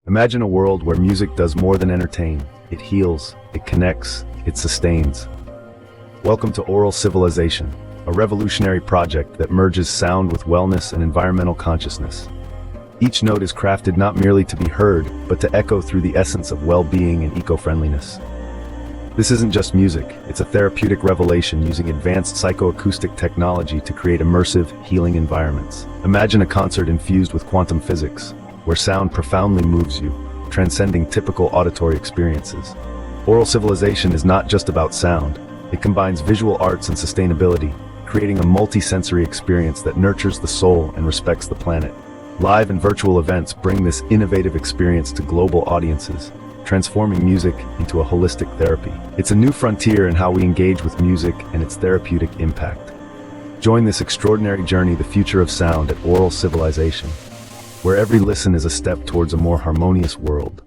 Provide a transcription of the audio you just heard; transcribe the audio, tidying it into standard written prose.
Imagine a world where music does more than entertain. It heals, it connects, it sustains. Welcome to Aural Civilization, a revolutionary project that merges sound with wellness and environmental consciousness. Each note is crafted not merely to be heard, but to echo through the essence of well-being and eco-friendliness. This isn't just music, it's a therapeutic revelation using advanced psychoacoustic technology to create immersive, healing environments. Imagine a concert infused with quantum physics, where sound profoundly moves you, transcending typical auditory experiences. Aural Civilization is not just about sound. It combines visual arts and sustainability, creating a multi-sensory experience that nurtures the soul and respects the planet. Live and virtual events bring this innovative experience to global audiences, transforming music into a holistic therapy. It's a new frontier in how we engage with music and its therapeutic impact. Join this extraordinary journey, the future of sound, at Aural Civilization, where every listen is a step towards a more harmonious world.